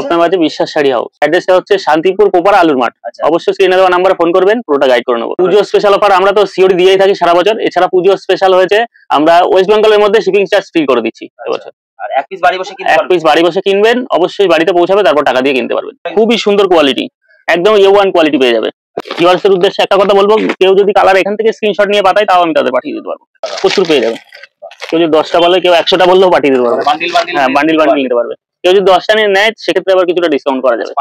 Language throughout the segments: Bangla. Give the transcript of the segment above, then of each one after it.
সবসময় আছে বিশ্বাস শাড়ি হাউস। অ্যাড্রেসটা হচ্ছে শান্তিপুর কোপার আলুর মাঠ। অবশ্যই স্ক্রিনে দেওয়া নাম্বারে ফোন করবেন, পুরোটা গাইড করে নেবো। পুজো স্পেশাল অফার আমরা তো সিওরি দিয়েই থাকি সারা বছর। এছাড়া পুজো স্পেশাল হয়েছে আমরা ওয়েস্ট বেঙ্গলের মধ্যে শিপিং চার্জ ফ্রি করে দিচ্ছি এবছর। আর এক পিস বাড়ি বসে কিনবেন, অবশ্যই বাড়িতে পৌঁছাবে, তারপর টাকা দিয়ে কিনতে পারবেন। খুবই সুন্দর কোয়ালিটি, একদম A1 কোয়ালিটি পেয়ে যাবে। ভিউয়ার্সের উদ্দেশ্যে একটা কথা বলবো, কেউ যদি কালার এখান থেকে স্ক্রিনশট নিয়ে পাঠায় তাও আমি তাদের পাঠিয়ে দিতে পারবো, প্রচুর পেয়ে যাবে। কেউ যদি 10টা বলে, কেউ 100টা বললেও পাঠিয়ে দিতে পারবে। হ্যাঁ, বান্ডিল নিতে পারবে। কেউ যদি 10টা নিয়ে নেয় সেক্ষেত্রে আবার কিছুটা ডিসকাউন্ট করা যাবে।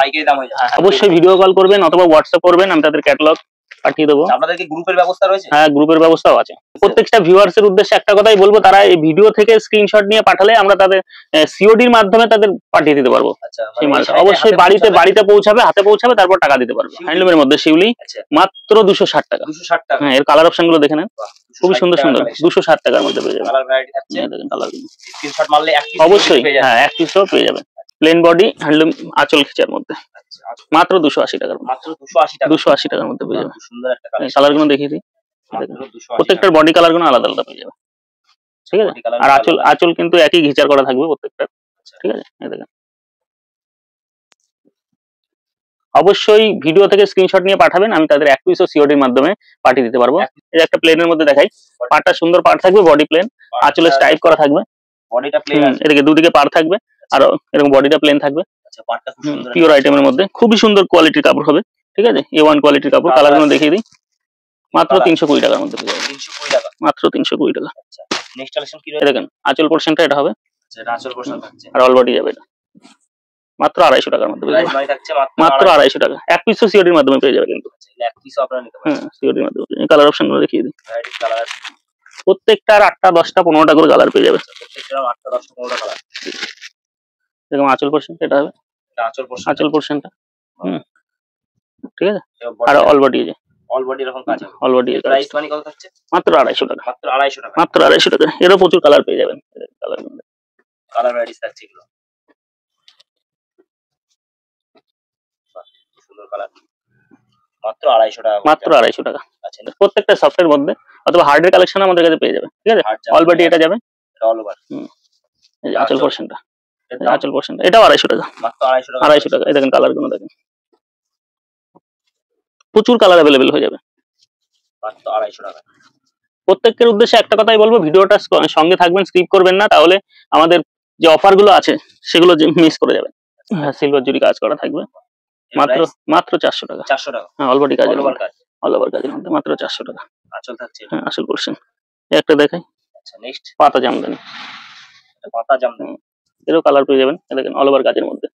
অবশ্যই ভিডিও কল করবেন অথবা হোয়াটসঅ্যাপ করবেন, আমি তাদের ক্যাটালগ পাঠিয়ে দেবো। আপনাদেরকে গ্রুপের ব্যবস্থা রয়েছে? হ্যাঁ, গ্রুপের ব্যবস্থাও আছে। প্রত্যেকটা ভিউয়ার্সের উদ্দেশ্যে একটা কথাই বলবো, তারা এই ভিডিও থেকে স্ক্রিনশট নিয়ে পাঠালে আমরা তাদের সিওডির মাধ্যমে তাদের পাঠিয়ে দিতে পারবো। সেই মালটা অবশ্যই বাড়িতে পৌঁছাবে, হাতে পৌঁছাবে, তারপর টাকা দিতে পারবে। হ্যান্ডলুমের মধ্যে শিউলি, মাত্র 260 টাকা। হ্যাঁ, এর কালার অপশন গুলো দেখে নেন, খুবই সুন্দর সুন্দর। 260 টাকার মধ্যে পেয়ে যাবে। দেখেন কালার অবশ্যই, হ্যাঁ, এক পিসও পেয়ে যাবে। প্লেন বডি হ্যান্ডলুম আঁচল খিচার মধ্যে মাত্র 280 টাকার মধ্যে। 280 টাকার মধ্যে পেয়ে যাবে। কালার গুলো দেখিয়ে দিই, প্রত্যেকটার বডি কালার গুলো আলাদা আলাদা পেয়ে যাবে। ঠিক আছে, আর আঁচল কিন্তু একই ঘিচার করা থাকবে প্রত্যেকটা। ঠিক আছে, এই দেখেন। অবশ্যই ভিডিও থেকে স্ক্রিনশট নিয়ে পাঠাবেন, আমি তাদের এক পিসও সিওডির মাধ্যমে পাঠিয়ে দিতে পারবো। এই একটা প্লেনের মধ্যে দেখাই, পাড়টা সুন্দর পাড় থাকবে, বডি প্লেন, আঁচলের স্টাইপ করা থাকবে, বডিটা প্লেন, এদিকে দুদিকে পাড় থাকবে, আর এরকম বডিটা প্লেন থাকবে। পিওর আইটেমের মধ্যে খুবই সুন্দর কোয়ালিটির কাপড় হবে। ঠিক আছে, A1 কোয়ালিটির কাপড়। কালার গুলো দেখিয়ে দিই, মাত্র 320 টাকার মধ্যে পেয়ে যাবেন। 320 টাকা, মাত্র 320 টাকা। নেক্সট কালেকশন কি রয়েছে? দেখেন আঁচল পোরশনটা এটা হবে, আঁচল পোরশন থাকছে, আর অল বডি যাবে এটা মাত্র 250 টাকার মধ্যে পেয়ে যাবেন। মাত্র 250 টাকা, এক পিসও সিওডির মাধ্যমে পেয়ে যাবে কিন্তু। এক পিসও আপনারা নিতে পারেন। হ্যাঁ, সিওডির মাধ্যমে। এই কালার অপশন গুলো দেখিয়ে দিই, প্রত্যেকটার 8টা 10টা 15টা করে কালার পেয়ে যাবে। প্রত্যেকটার 8টা 10টা 15টা কালার। দেখুন আঁচল পোরশন এটা হবে, আঁচল পোরশনটা। ঠিক আছে, আর অল বডি আছে, অল বডি এরকম কাজ হবে। অল বডি প্রাইস মানে কত থাকছে? মাত্র 250 টাকা। মাত্র 250 টাকা, মাত্র 250 টাকা। এরও প্রচুর কালার পেয়ে যাবেন। কালার ভ্যারাইটিস থাকছে এগুলো, সুন্দর কালার। মাত্র 250 টাকা, মাত্র 250 টাকা। আচ্ছা, প্রত্যেকটা সফটের মধ্যে অথবা হার্ডের কালেকশন আমাদের কাছে পেয়ে যাবে। ঠিক আছে, অল বডি এটা যাবে, অল ওভার। এই আঁচল পোরশনটা, আঁচল পোরশনটা এটাও 250 টাকা। মাত্র 250 টাকা। 250 টাকা। এই দেখেন কালার গুলো দেখেন, প্রচুর কালার अवेलेबल হয়ে যাবে মাত্র 250 টাকা। প্রত্যেকের উদ্দেশ্যে একটা কথাই বলবো, ভিডিওটা সঙ্গে থাকবেন, স্কিপ করবেন না, তাহলে আমাদের যে অফার গুলো আছে সেগুলো মিস করে যাবেন। হ্যাঁ, সিলভার জরি কাজ করা থাকবে, মাত্র 400 টাকা। 400 টাকা। হ্যাঁ, অল বডি কাজ, অল ওভার কাজের মধ্যে মাত্র 400 টাকা। আঁচল থাকছে। হ্যাঁ, আঁচল পোরশন। একটা দেখাই। আচ্ছা, নেক্সট পাতা জামদানি। এটা পাতা জামদানি, এরও কালার পেয়ে যাবেন। দেখেন অল ওভার কাজের মধ্যে,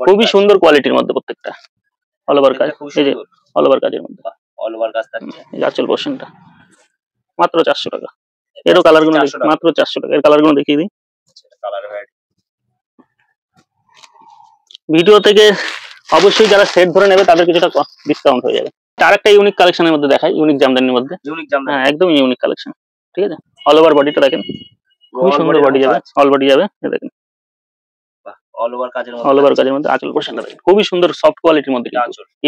খুবই সুন্দর কোয়ালিটির মধ্যে প্রত্যেকটা। অল ওভার কাজ, এই যে অল ওভার কাজের মধ্যে অল ওভার কাজ থাকছে। এই আঁচল পোরশনটা মাত্র 400 টাকা। এরও কালার গুলো মাত্র 400 টাকা। এর কালার গুলো দেখিয়ে দিই। কালার ভ্যারাইটি ভিডিও থেকে অবশ্যই যারা সেট ধরে নেবে তাদের কিছুটা ডিসকাউন্ট হয়ে যাবে। আরেকটা ইউনিক কালেকশনের মধ্যে দেখাই, ইউনিক জামদানির মধ্যে। হ্যাঁ, একদম ইউনিক কালেকশন। ঠিক আছে, অল ওভার বডিটা দেখেন, খুব সুন্দর বডি যাবে, অল বডি যাবে। এই দেখেন অল ওভার কাজের মধ্যে আঁচল পোরশনটা দেখেন, খুবই সুন্দর সফট কোয়ালিটির মধ্যে,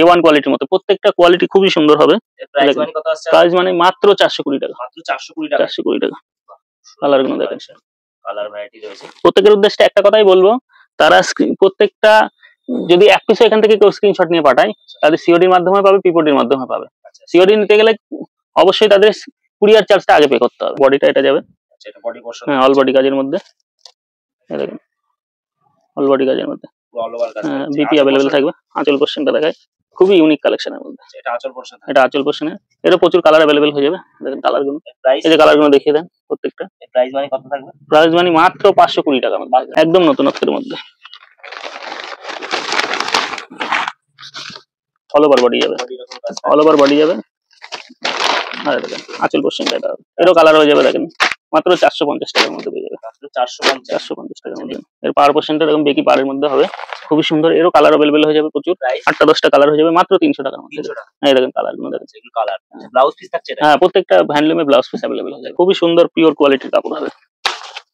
A1 কোয়ালিটির মধ্যে। প্রত্যেকটা কোয়ালিটি খুবই সুন্দর হবে। প্রাইস মানে কত আসছে? প্রাইস মানে মাত্র 420 টাকা। মাত্র 420 টাকা। 420 টাকা। কালার গুলো দেখেন, কালার ভ্যারাইটি রয়েছে। প্রত্যেকের উদ্দেশ্যে একটা কথাই বলবো, তারা প্রত্যেকটা যদি এক পিস এখান থেকে কেউ স্ক্রিনশট নিয়ে পাঠায়, তাদের সিওডির মাধ্যমে পাবে, পিপোডির মাধ্যমে পাবে। সিওডি নিতে গেলে অবশ্যই তাদের কুরিয়ার চার্জটা আগে পে করতে হবে। বডিটা এটা যাবে, এটা বডি পোরশন। হ্যাঁ, অল বডি কাজের মধ্যে। এই দেখেন অল বডি কাজের মধ্যে, অল ওভার কাজ। বিপি अवेलेबल থাকবে। আঁচল পোরশনটা দেখায়, খুবই ইউনিক কালেকশনের মধ্যে। এটা আঁচল পোরশন, এটা আঁচল পোরশনে। এরও প্রচুর কালার अवेलेबल হয়ে যাবে। দেখেন কালার গুলো, এই যে কালার গুলো দেখিয়ে দেন প্রত্যেকটা। প্রাইস মানে কত থাকবে? প্রাইস মানে মাত্র 520 টাকার মধ্যে, একদম নতুনত্বের মধ্যে। অল ওভার বডি যাবে, অল ওভার বডি যাবে। আর দেখেন আঁচল পোরশনটা এটা, এরও কালার হয়ে যাবে। দেখেন মাত্র 450 টাকার মধ্যে পেয়ে যাবে। 450 টাকার মধ্যে। এর পার পোরশনটা এরকম বেকি পাড়ের মধ্যে হবে, খুবই সুন্দর। এরও কালার अवेलेबल হয়ে যাবে প্রচুর, 8টা 10টা কালার হয়ে যাবে মাত্র 300 টাকার মধ্যে। এই দেখেন কালার গুলো দেখেন, এগুলো কালার। ব্লাউজ পিস থাকছে এটা? হ্যাঁ, প্রত্যেকটা হ্যান্ডলুমে ব্লাউজ পিস अवेलेबल হয়ে যাবে। খুবই সুন্দর পিওর কোয়ালিটির কাপড় হবে,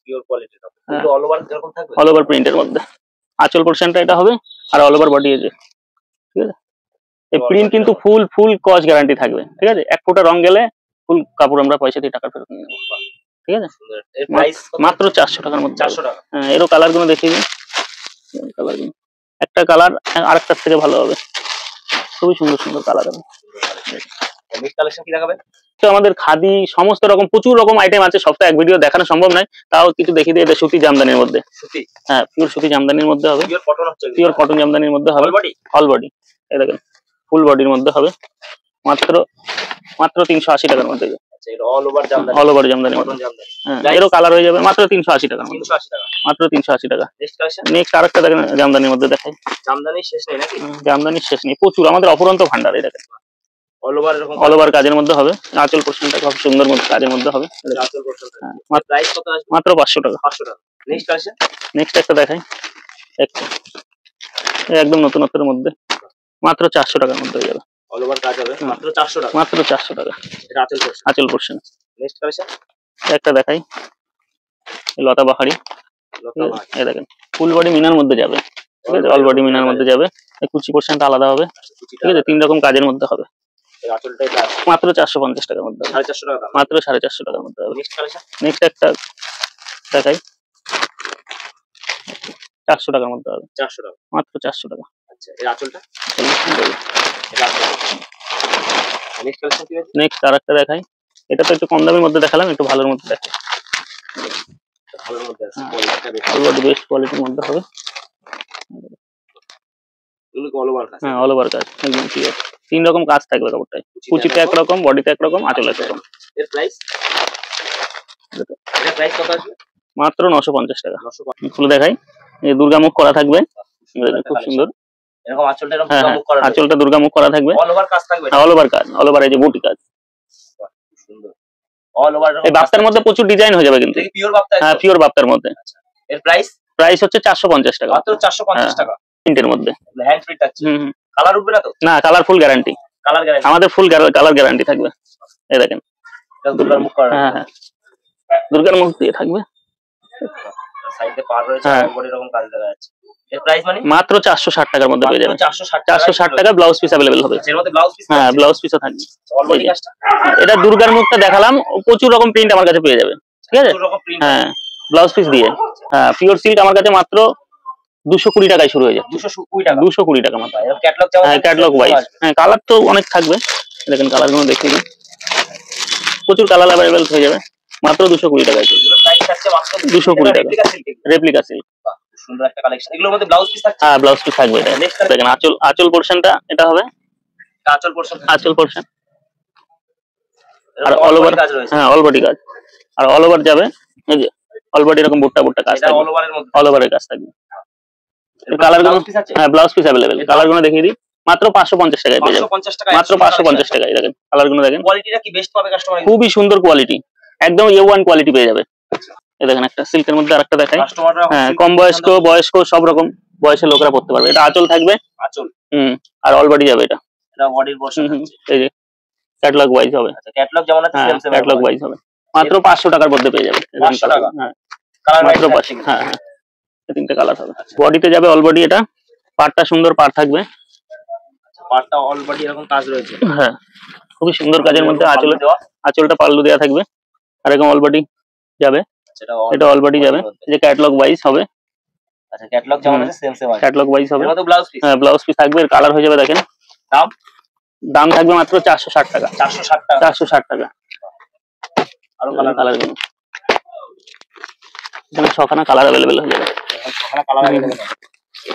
পিওর কোয়ালিটির কাপড়। কিন্তু অল ওভার এরকম থাকবে, অল ওভার প্রিন্টের মধ্যে। আঁচল পোরশনটা এটা হবে, আর অল ওভার বডি আছে। ঠিক আছে, এই প্রিন্ট কিন্তু ফুল কস্ট গ্যারান্টি থাকবে। ঠিক আছে, এক ফোঁটা রং গেলে ফুল কাপড় আমরা পয়সা দিয়ে টাকা ফেরত নিয়ে নেব। ঠিক আছে, এর প্রাইস মাত্র 400 টাকার মধ্যে। 400 টাকা। হ্যাঁ, এরও কালার গুলো দেখিয়ে দিন। কালার গুলো একটা কালার আরেকটার থেকে ভালো হবে, খুবই সুন্দর সুন্দর কালার হবে। নেক্সট কালেকশন কি দেখাবেন? তো আমাদের খাদি সমস্ত রকম প্রচুর রকম আইটেম আছে, সবটা এক ভিডিও দেখানো সম্ভব নয়, তাও কিছু দেখিয়ে দিই। এটা সুতি জামদানির মধ্যে, সুতি, হ্যাঁ পিওর সুতি জামদানির মধ্যে হবে, পিওর কটন হচ্ছে, পিওর কটন জামদানির মধ্যে হবে, অল বডি। এই দেখেন ফুল বডির মধ্যে হবে, মাত্র 380 টাকার মধ্যে। আচ্ছা, এটা all over Jamdani, all over Jamdani, cotton Jamdani. হ্যাঁ এরও কালার হয়ে যাবে মাত্র 380 টাকার মধ্যে। 380 টাকা, মাত্র 380 টাকা। নেক্সট কালেকশন, নেক্সট আরেকটা দেখেন জামদানির মধ্যে দেখাই। জামদানির শেষ নেই নাকি? জামদানির শেষ নেই, প্রচুর, আমাদের অফুরন্ত ভান্ডার। এই দেখেন অল ওভার এরকম, অল ওভার কাজের মধ্যে হবে, আঁচল পোর্শনটা খুব সুন্দর মধ্যে কাজের মধ্যে হবে। আঁচল পোর্শন, প্রাইস কত আসবে? মাত্র 500 টাকা। 500 টাকা। নেক্সট কালেকশন, নেক্সট একটা দেখাই, একদম নতুনত্বের মধ্যে, মাত্র 400 টাকার মধ্যে হয়ে যাবে। অল ওভার কাজ হবে, মাত্র 400 টাকা। মাত্র 400 টাকা। এটা আঁচল পোর্শন, আঁচল পোর্শন। নেক্সট কালেকশন, একটা দেখাই, লতা বাহারি। এই দেখেন ফুল বডি মিনার মধ্যে যাবে, ঠিক আছে, অল বডি মিনার মধ্যে যাবে। কুচি পোর্শনটা আলাদা হবে, ঠিক আছে, 3 রকম কাজের মধ্যে হবে। আঁচলটাই মাত্র 450 টাকার মধ্যে, 450 টাকা দাম, মাত্র 450 টাকার মধ্যে হবে। নেক্সট কালেকশন, নেক্সট একটা দেখাই, 400 টাকার মধ্যে হবে। 400 টাকা, মাত্র 400 টাকা। আচ্ছা, এর আঁচলটা, এটা আঁচল। নেক্সট কালেকশন কি আছে? নেক্সট আরেকটা দেখাই, এটা তো একটু কম দামের মধ্যে দেখালাম, একটু ভালোর মধ্যে দেখাই। ভালোর মধ্যে আছে, কোয়ালিটিটা বেশ, অলওভার বেস্ট কোয়ালিটির মধ্যে হবে। এগুলো অল ওভার কাজ, হ্যাঁ অল ওভার কাজ, একদম ঠিক আছে। 3 রকম কাজ থাকবে কাপড়টায়, কুচিতে একরকম, বডিতে একরকম, আঁচলে একরকম। এর প্রাইস, এর প্রাইস কত আসবে? মাত্র 950 টাকা। 950। খুলে দেখাই, এই দুর্গা মুখ করা থাকবে, খুব সুন্দর। এরকম আঁচলটা এরকম হ্যাঁ মুখ করা, আঁচলটা দুর্গা মুখ করা থাকবে, অল ওভার কাজ থাকবে, অল ওভার কাজ, অল ওভার এই যে বুটি কাজ, সুন্দর অল ওভার। এই বাপ্তার মধ্যে প্রচুর ডিজাইন হয়ে যাবে কিন্তু, পিওর বাপ্তা, হ্যাঁ পিওর বাপ্তার মধ্যে। এর প্রাইস, প্রাইস হচ্ছে 450 টাকা, মাত্র 450 টাকা। প্রিন্টের মধ্যে, হ্যান্ড প্রিন্ট আছে, কালার উঠবে না তো? না, colour full guarantee, colour guarantee, আমাদের ফুল কালার গ্যারান্টি থাকবে। এই দেখেন দুর্গার মুখ করা, হ্যাঁ হ্যাঁ দুর্গার মুখ দিয়ে থাকবে, সাইডে পার রয়েছে, বডি এরকম কাজ দেখা যাচ্ছে। এর প্রাইস মানে মাত্র 460 টাকার মধ্যে পেয়ে যাবেন। 460 টাকা ব্লাউজ পিস अवेलेबल হবে, এর মধ্যে ব্লাউজ পিস, হ্যাঁ ব্লাউজ পিসও থাকবে। অল বডি কাজটা, এটা দুর্গার মুখটা দেখালাম, প্রচুর রকম প্রিন্ট আমার কাছে পেয়ে যাবে, ঠিক আছে, পুরো রকম প্রিন্ট, হ্যাঁ ব্লাউজ পিস দিয়ে। হ্যাঁ পিওর সিল্ক আমার কাছে মাত্র 220 টাকায় শুরু হয়ে যায়, 220 টাকা, 220 টাকা মাত্র। এর ক্যাটালগ যেমন, হ্যাঁ ক্যাটালগ ওয়াইজ, হ্যাঁ কালার তো অনেক থাকবে, দেখেন কালার গুলো দেখিয়ে দিন, প্রচুর কালার अवेलेबल হয়ে যাবে, মাত্র 220 টাকায়। প্রাইস থাকছে মাত্র 220 টাকা, রেপ্লিকা সিল্ক, সুন্দর একটা কালেকশন। এগুলোর মধ্যে ব্লাউজ পিস থাকছে, হ্যাঁ ব্লাউজ পিস থাকবে। এটা দেখেন আঁচল পোরশনটা এটা হবে, আঁচল পোরশন, আঁচল পোরশন, আর অল ওভার কাজ রয়েছে, হ্যাঁ অল বডি কাজ, আর অল ওভার যাবে, এই যে অল বডি এরকম বুটটা কাজ এটা থাকবে, অল ওভারের মধ্যে, অল ওভারের কাজ থাকবে। কালার গুলো, হ্যাঁ ব্লাউজ পিস अवेलेबल, কালার গুলো দেখিয়ে দিই, মাত্র 550 টাকায় পেয়ে যাবেন, 550 টাকা, মাত্র 550 টাকায়। দেখেন কালার গুলো দেখেন, কোয়ালিটিটা কি বেস্ট পাবে কাস্টমার, খুবই সুন্দর কোয়ালিটি, একদম A1 কোয়ালিটি পেয়ে যাবে। এই দেখেন একটা সিল্কের মধ্যে আরেকটা দেখাই, কাস্টমাররা হ্যাঁ কম বয়স্ক সব রকম বয়সের লোকরা পড়তে পারবে। এটা আঁচল থাকবে, আঁচল, আর অল বডি যাবে, এটা বডির পোরশন আছে, এই যে ক্যাটালগ ওয়াইজ হবে, আচ্ছা ক্যাটালগ যেমন আছে সেম সেম, ক্যাটালগ ওয়াইজ হবে, মাত্র 500 টাকার মধ্যে পেয়ে যাবে। 500 টাকা, হ্যাঁ কালার মাত্র 500, হ্যাঁ হ্যাঁ 3টে কালার হবে। বডিতে যাবে অল বডি, এটা পাড়টা সুন্দর পাড় থাকবে, পার্টটা অল বডি এরকম কাজ রয়েছে, হ্যাঁ খুবই সুন্দর কাজের মধ্যে। আঁচলটা পাল্লু দেওয়া থাকবে, আর এরকম অল বডি যাবে, এটা অল বডি যাবে, যে ক্যাটালগ ওয়াইজ হবে। আচ্ছা ক্যাটালগ যেমন আছে সেম সেম আছে, ক্যাটালগ ওয়াইজ হবে, এর মধ্যে ব্লাউজ পিস, হ্যাঁ ব্লাউজ পিস থাকবে, কালার হয়ে যাবে। দেখেন দাম থাকবে মাত্র 460 টাকা, 460 টাকা, 460 টাকা। আর কালার গুলো এখানে 6খানা কালার अवेलेबल হয়ে যাবে। 6খানা কালার अवेलेबल আছে।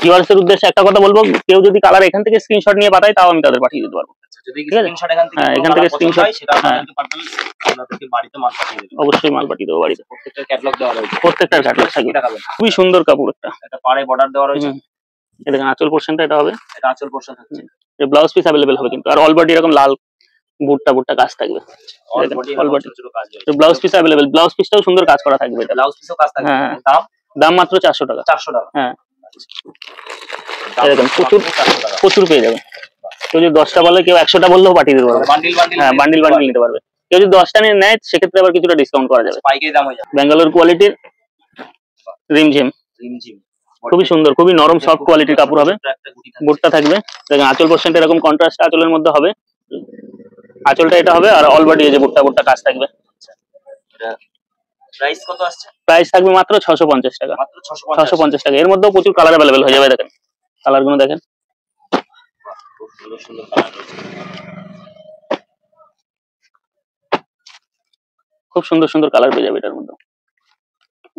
ভিউয়ার্সের উদ্দেশ্যে একটা কথা বলবো, কেউ যদি কালার এখান থেকে স্ক্রিনশট নিয়ে পাঠায়, তাও আমি তাদের পাঠিয়ে দিতে পারবো। যদি স্ক্রিনশট এখান থেকে স্ক্রিনশট, সেটা আপনাদেরকে পাঠালে আপনাদেরকে বাড়িতে মাল পাঠিয়ে দেব, অবশ্যই মাল পাঠিয়ে দেবো বাড়িতে। প্রত্যেকটা ক্যাটালগ দেওয়া রয়েছে, প্রত্যেকটার ক্যাটালগ থাকবে, খুবই সুন্দর কাপড়। একটা পাড়ে বর্ডার দেওয়া রয়েছে, এই দেখেন আঁচল পোরশনটা এটা হবে, এটা আঁচল পোরশন থাকছে, এই ব্লাউজ পিস अवेलेबल হবে কিন্তু, আর অল বডি এরকম লাল বুটটা কাজ থাকবে, অল বডি ছোট ছোট কাজ রয়েছে, ব্লাউজ পিস अवेलेबल, ব্লাউজ পিসটাও সুন্দর কাজ করা থাকবে, এটা ব্লাউজ পিসও কাজ থাকবে। হ্যাঁ দাম মাত্র 400 টাকা, 400 টাকা, হ্যাঁ এরকম প্রচুর পেয়ে যাবে। কেউ যদি 10টা বলে, কেউ 100টা বললেও পাঠিয়ে দিতে পারবে, বান্ডিল বান্ডিল, হ্যাঁ বান্ডিল নিতে পারবে। কেউ যদি 10টা নিয়ে নেয়, সেক্ষেত্রে আবার কিছুটা ডিসকাউন্ট করা যাবে, পাইকারি দাম হয়ে যাবে। ব্যাঙ্গালোর কোয়ালিটির রিমঝিম, খুবই সুন্দর, খুবই নরম সফট কোয়ালিটির কাপড় হবে, বুটটা থাকবে। দেখেন আঁচল পোরশনটা এরকম কন্ট্রাস্ট আঁচলের মধ্যে হবে, আঁচলটা এটা হবে, আর অল বডি এই যে বুটটা কাজ থাকবে। প্রাইস কত আসছে? প্রাইস থাকবে মাত্র 650 টাকা, মাত্র 650 টাকা। এর মধ্যেও প্রচুর কালার अवेलेबल হয়ে যাবে। দেখেন কালার গুলো দেখেন, খুব সুন্দর সুন্দর কালার রয়েছে, খুব সুন্দর সুন্দর কালার পেয়ে যাবে এটার মধ্যে।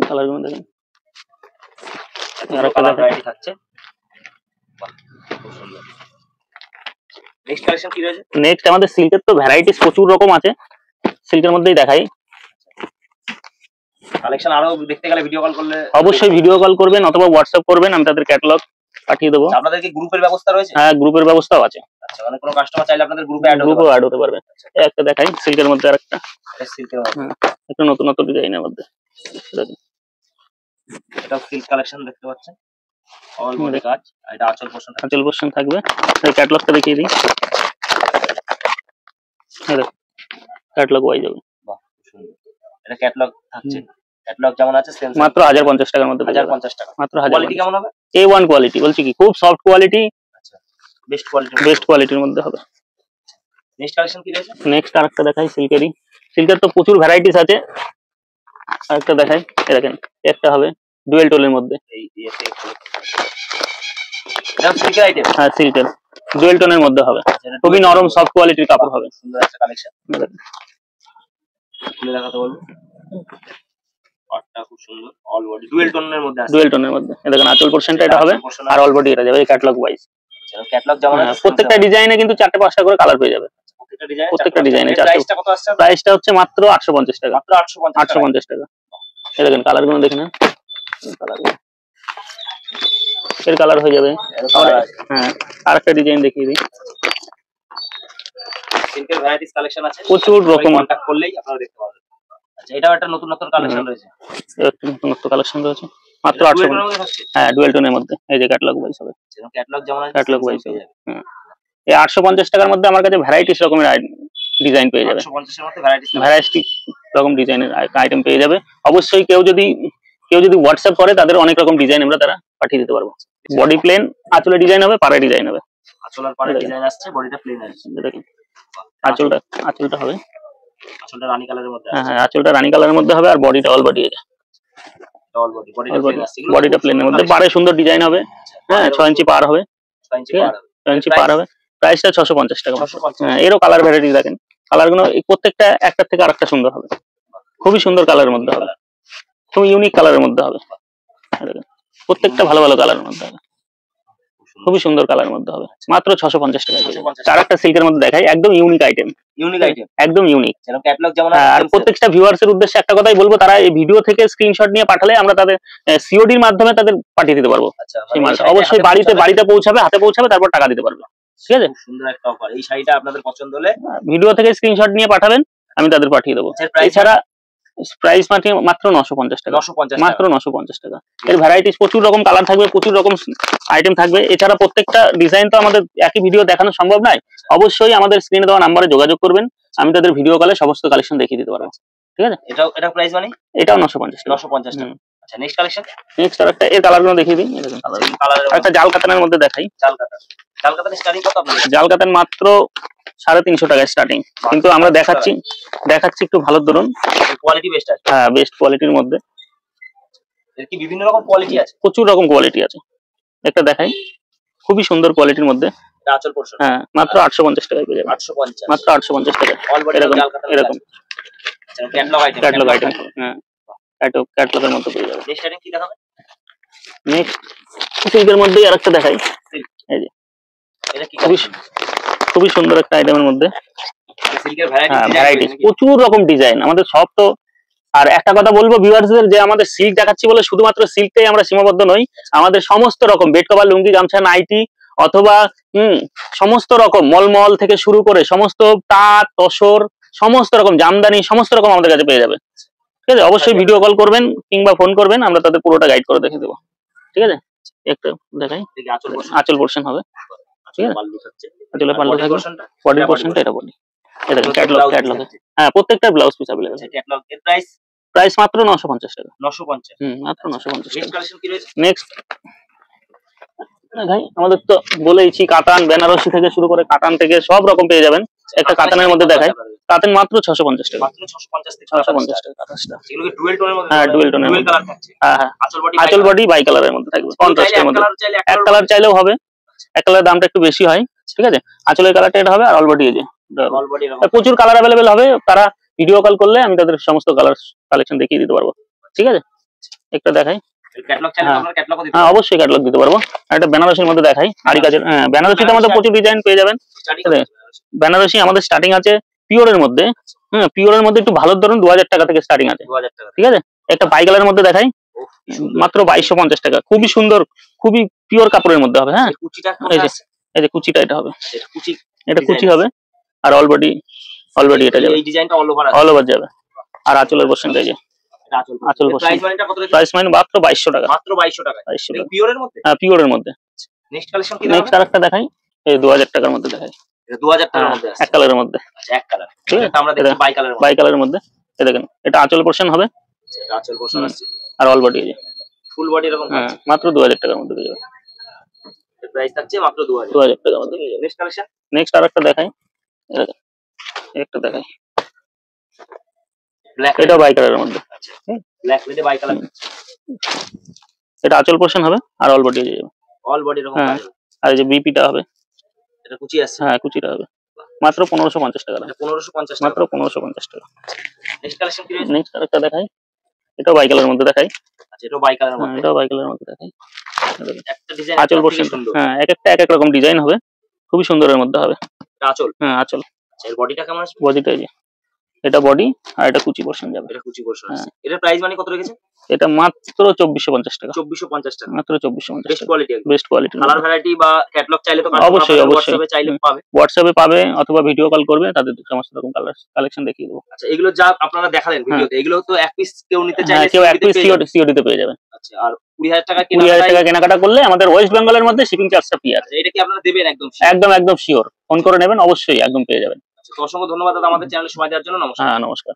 কালার গুলো দেখেন, কালার ভ্যারাইটি থাকছে। বাহ, খুব সুন্দর। নেক্সট কালেকশন কি রয়েছে? নেক্সট আমাদের সিল্কের তো ভ্যারাইটিস প্রচুর রকম আছে, সিল্কের মধ্যেই দেখাই। কালেকশন আরো দেখতে গেলে ভিডিও কল করলে অবশ্যই ভিডিও কল করবেন অথবা হোয়াটসঅ্যাপ করবেন, আমি তাদের ক্যাটালগ পাঠিয়ে দেবো। আপনাদের কি গ্রুপের ব্যবস্থা রয়েছে? হ্যাঁ, গ্রুপের ব্যবস্থাও আছে। আচ্ছা, মানে কোনো কাস্টমার চাইলে আপনাদের গ্রুপে অ্যাড হতে পারবে। একটা দেখাই সিল্কের মধ্যে, আরেকটা সিল্কের মধ্যে, একটা নতুন নতুন ডিজাইনের মধ্যে। এটা সিল্ক কালেকশন দেখতে পাচ্ছেন, অল বডি কাজ, আর এটা আঁচল পোরশন, আঁচল পোরশন থাকবে। এই ক্যাটালগটা দেখিয়ে দিই, ক্যাটালগ ওয়াইজ হবে। বাহ, খুব সুন্দর। এটা ক্যাটালগ থাকছে, ক্যাটালগ যেমন আছে সেম মাত্র 1050 টাকার মধ্যে, 1050 টাকা মাত্র। কোয়ালিটি কেমন হবে? A1 কোয়ালিটি, বলছি কি খুব সফট কোয়ালিটি। আচ্ছা, বেস্ট কোয়ালিটি, বেস্ট কোয়ালিটির মধ্যে হবে। নেক্সট কালেকশন কি রয়েছে? নেক্সট আরেকটা দেখাই সিল্কেরই। সিল্কের তো প্রচুর ভ্যারাইটিস আছে, আরেকটা দেখাই। এই দেখেন, একটা হবে ডুয়েল টোনের মধ্যে। এই এটা সিল্কের আইটেম? হ্যাঁ, সিল্কের ডুয়েল টোনের মধ্যে হবে, খুবই নরম সফট কোয়ালিটির কাপড় হবে। সুন্দর একটা কালেকশন, খুলে দেখাতে বলবো। পাটটা খুব সুন্দর, অল বডি ডুয়েল টোনের মধ্যে আছে, ডুয়েল টোনের মধ্যে। এই দেখেন আঁচল পোরশনটা এটা হবে, আর অল বডি এটা যাবে ক্যাটালগ ওয়াইজ। ক্যাটালগ যেমন আছে প্রত্যেকটা ডিজাইনে কিন্তু 4-5টা করে কালার পেয়ে যাবে। প্রত্যেকটা ডিজাইনে প্রাইসটা কত আসছে? প্রাইসটা হচ্ছে মাত্র 850 টাকা, মাত্র 850 টাকা। এই দেখেন কালার গুলো দেখে নেন, এর কালার হয়ে যাবে। হ্যাঁ, আরেকটা ডিজাইন দেখিয়ে দিই। সিল্কের ভ্যারাইটিস কালেকশন আছে, প্রচুর রকম, কন্টাক্ট করলেই আপনারা দেখতে পাবেন। আচ্ছা, এটাও একটা নতুন নতুন কালেকশন রয়েছে, নতুন নতুন কালেকশন রয়েছে মাত্র 850। হ্যাঁ, ডুয়েল টোনের মধ্যে। এই যে ক্যাটালগ ওয়াইজ হবে, ক্যাটালগ যেমন আছে ক্যাটালগ ওয়াইজ হবে। এই 850 টাকার মধ্যে আমার কাছে ভ্যারাইটিস রকমের ডিজাইন পেয়ে যাবে, 850 এর মধ্যে ভ্যারাইটিস রকম ডিজাইনের আইটেম পেয়ে যাবে। অবশ্যই কেউ যদি হোয়াটসঅ্যাপ করে, তাদের অনেক রকম ডিজাইন আমরা তারা পাঠিয়ে দিতে পারবো। বডি প্লেন, আঁচলে ডিজাইন হবে, পাড়ে ডিজাইন হবে। আঁচলের পাড়ে ডিজাইন আসছে, বডিটা প্লেন আসছে। দেখুন আঁচলটা হবে, আঁচলটা রানী কালারের মধ্যে। হ্যাঁ, আঁচলটা রানী কালারের মধ্যে হবে, আর বডিটা অল বডি আছে, অল বডি, বডিটা প্লেনের মধ্যে। পাড়ে সুন্দর ডিজাইন হবে। হ্যাঁ, 6 ইঞ্চি পার হবে, 6 ইঞ্চি পার হবে। প্রাইসটা 650 টাকা। হ্যাঁ, এরও কালার ভ্যারাইটি দেখেন, কালার গুলো প্রত্যেকটা একটা থেকে আরেকটা সুন্দর হবে, খুবই সুন্দর কালারের মধ্যে হবে, খুব ইউনিক কালারের মধ্যে হবে। দেখেন প্রত্যেকটা ভালো ভালো কালারের মধ্যে হবে, খুবই সুন্দর কালারের মধ্যে হবে, মাত্র 650 টাকা। আর একটা সিল্কের মধ্যে দেখাই, একদম ইউনিক আইটেম, একদম ইউনিক। ক্যাটালগ যেমন আর প্রত্যেকটা ভিউয়ার্সের উদ্দেশ্যে একটা কথাই বলবো, তারা এই ভিডিও থেকে স্ক্রিনশট নিয়ে পাঠালে আমরা তাদের সিওডির মাধ্যমে তাদের পাঠিয়ে দিতে পারবো। অবশ্যই বাড়িতে পৌঁছাবে, হাতে পৌঁছাবে, তারপর টাকা দিতে পারবে। ঠিক আছে, সুন্দর একটা অফার। এই শাড়িটা আপনাদের পছন্দ হলে ভিডিও থেকে স্ক্রিনশট নিয়ে পাঠাবেন, আমি তাদের পাঠিয়ে দেবো। এছাড়া প্রাইস মাত্র 950 টাকা, মাত্র 950 টাকা। এর ভ্যারাইটিস প্রচুর রকম কালার থাকবে, প্রচুর রকম আইটেম থাকবে। এছাড়া প্রত্যেকটা ডিজাইন তো আমাদের একই ভিডিও দেখানো সম্ভব নয়, অবশ্যই আমাদের স্ক্রিনে দেওয়া নাম্বারে যোগাযোগ করবেন, আমি তাদের ভিডিও কলে সমস্ত কালেকশন দেখিয়ে দিতে পারবো। ঠিক আছে, এটা প্রাইস মানে এটাও 950 টাকা। 950 টাকা। আচ্ছা, নেক্সট কালেকশন। নেক্সট আরেকটা এর কালারগুলো দেখিয়ে দিই। এরকম কালার, একটা জাল কাতানের মধ্যে দেখাই। জাল কাতান স্টার্টিং কত আপনাদের? জাল কাতান মাত্র 350 টাকা স্টার্টিং, কিন্তু আমরা দেখাচ্ছি একটু ভালো ধরুন, কোয়ালিটি বেস্ট আছে। হ্যাঁ, বেস্ট কোয়ালিটির মধ্যে। এর কি বিভিন্ন রকম কোয়ালিটি আছে? প্রচুর রকম কোয়ালিটি আছে, একটা দেখাই, খুবই সুন্দর কোয়ালিটির মধ্যে। আঁচল পোরশন, হ্যাঁ, মাত্র 850 টাকায় পেয়ে যাবেন। 850, মাত্র 850 টাকা। এরকম ক্যাটালগ আইটেম, হ্যাঁ, ক্যাটালগের মধ্যে পেয়ে যাবেন। নেক্সট আইটেম কি দেখাবেন? নেক্সট সিল্কের মধ্যেই আরেকটা দেখাই। এই যে এটা কি খুবই সুন্দর একটা আইটেমের মধ্যে, সিল্কের ভ্যারাইটিস প্রচুর রকম ডিজাইন আমাদের সব তো। আর একটা কথা বলবো ভিউয়ার্সদের, যে আমাদের সিল্ক দেখাচ্ছি বলে শুধুমাত্র সিল্কটাই আমরা সীমাবদ্ধ নই, আমাদের সমস্ত রকম বেড কভার, লুঙ্গি, গামছা, নাইটি, অথবা সমস্ত রকম মলমল থেকে শুরু করে সমস্ত তাঁত, তসর, সমস্ত রকম জামদানি, সমস্ত রকম আমাদের কাছে পেয়ে যাবে। ঠিক আছে, অবশ্যই ভিডিও কল করবেন কিংবা ফোন করবেন, আমরা তাদের পুরোটা গাইড করে দেখে দেবো। ঠিক আছে, একটু দেখাই, আঁচল পোরশন হবে। ঠিক আছে, আঁচলে পাল্লু থাকবে, বডির পোরশনটা এটা বলি। এটা ক্যাটালগ, হ্যাঁ, প্রত্যেকটা ব্লাউজ পিস अवेलेबल আছে। ক্যাটালগ এর প্রাইস মাত্র 950 টাকা। 950, মাত্র 950 নেক্সট টাকা। কালেকশন কি রয়েছে? নেক্সট ভাই, আমাদের তো বলেইছি কাতান, বেনারসি থেকে শুরু করে কাতান থেকে সব রকম পেয়ে যাবেন। একটা কাতানের মধ্যে দেখাই। কাতান মাত্র 650 টাকা, মাত্র 650 থেকে 650 টাকা কাতানটা। এগুলো কি ডুয়াল টোনের মধ্যে? হ্যাঁ ডুয়েল টোনের ডুয়াল মধ্যে। কালার থাকছে। হ্যাঁ আঁচল বডি বাই কালারের মধ্যে থাকবে, কন্ট্রাস্টের মধ্যে। এক কালার চাইলেও হবে, এক কালারের দামটা একটু বেশি হয়, ঠিক আছে। আঁচলের কালারটা এটা হবে, আর অল বডি এই যে অল বডি প্রচুর কালার অ্যাভেলেবেল হবে। তারা ভিডিও কল করলে আমি তাদের সমস্ত কালার কালেকশন দেখিয়ে দিতে পারবো, ঠিক আছে। একটা দেখাই, ক্যাটালগ চাইলে আপনারা ক্যাটালগও দিতে হ্যাঁ অবশ্যই ক্যাটালগ দিতে পারবো। আর একটা বেনারসির মধ্যে দেখাই, আরি কাজের। হ্যাঁ বেনারসিতে আমাদের প্রচুর ডিজাইন পেয়ে যাবেন। বেনারসি আমাদের স্টার্টিং আছে পিওরের মধ্যে, হ্যাঁ পিওরের মধ্যে একটু ভালো ধরুন 2000 টাকা থেকে স্টার্টিং আছে, 2000 টাকা, ঠিক আছে। একটা বাই কালারের মধ্যে দেখাই, মাত্র 2250 টাকা, খুবই সুন্দর, খুবই পিওর কাপড়ের মধ্যে হবে। হ্যাঁ কুচিটা এই যে কুচিটা এটা হবে, এটা কুচি হবে, আর অল বডি এটা যাবে, এই ডিজাইনটা অল ওভার যাবে। আর আঁচলের পোরশনটা এই যে আঁচল পোরশন, প্রাইস মানে মাত্র 2200 টাকা, মাত্র 2200 টাকা। 2200 টাকা পিওরের মধ্যে? হ্যাঁ পিওরের মধ্যে। নেক্সট কালেকশন কি? নেক্সট আরেকটা দেখাই, এই 2000 টাকার মধ্যে দেখাই। এটা 2000 টাকার মধ্যে আছে, এক কালারের মধ্যে। আচ্ছা এক কালার, এটা আমরা দেখি বাই কালারের মধ্যে। এই দেখেন এটা আঁচল পোরশন হবে, এটা আঁচল পোরশন আছে, আর অল বডি এই যে ফুল বডি এরকম। হ্যাঁ মাত্র 2000 টাকার মধ্যে পেয়ে যাবেন। এর প্রাইস থাকছে মাত্র 2000 টাকার মধ্যে পেয়ে যাবেন। নেক্সট কালেকশন, নেক্সট আরেকটা দেখাই, একটা দেখাই, ব্ল্যাক, এটা বাই কালারের মধ্যে। আচ্ছা ব্ল্যাক উইথ বাই কালার। এটা আঁচল পোরশন হবে, আর অল বডি এই যে অল বডি এরকম। আর এই যে বিপিটা হবে, এটা কুচি আছে। হ্যাঁ কুচিটা হবে, মাত্র 1550 টাকা, 1550 টাকা, মাত্র 1550 টাকা। নেক্সট কালেকশন কি রয়েছে? নেক্সট আরেকটা দেখাই, এটাও বাই কালারের মধ্যে দেখাই। আচ্ছা এটাও বাই কালারের মধ্যে, এটাও বাই কালারের মধ্যে দেখাই। একটা ডিজাইন আঁচল পোরশন, হ্যাঁ এক একটা এক এক রকম ডিজাইন হবে, খুবই সুন্দরের মধ্যে হবে। এটা আঁচল, হ্যাঁ আঁচল। আচ্ছা এর বডিটা কেমন আসবে? বডিটা এই যে এটা বডি, আর এটা কুচি পোরশন যাবে। এটা কুচি পোরশন আছে। এটার প্রাইস মানে কত রেখেছেন? এটা মাত্র 2450 টাকা, 2450 টাকা, মাত্র 2450 best quality, best quality. Colour variety বা ক্যাটালগ চাইলে তো অবশ্যই হোয়াটসঅ্যাপে চাইলে পাবে, হোয়াটসঅ্যাপে পাবে, অথবা ভিডিও কল করবে, তাদের সমস্ত রকম কালেকশন দেখিয়ে দেবো। আচ্ছা এগুলো যা আপনারা দেখালেন ভিডিওতে, এগুলো তো এক পিস কেউ নিতে চাইলে কেউ এক পিস সিওডিতে পেয়ে যাবেন। আচ্ছা আর 20000 টাকা 20000 টাকা কেনাকাটা করলে আমাদের ওয়েস্ট বেঙ্গলের মধ্যে শিপিং চার্জটা ফ্রি আছে। এটা কি আপনারা দেবেন? একদম শিওর, ফোন করে নেবেন, অবশ্যই একদম পেয়ে যাবেন। আচ্ছা অসংখ্য ধন্যবাদ দাদা আমাদের চ্যানেলে সময় দেওয়ার জন্য। নমস্কার। হ্যাঁ নমস্কার।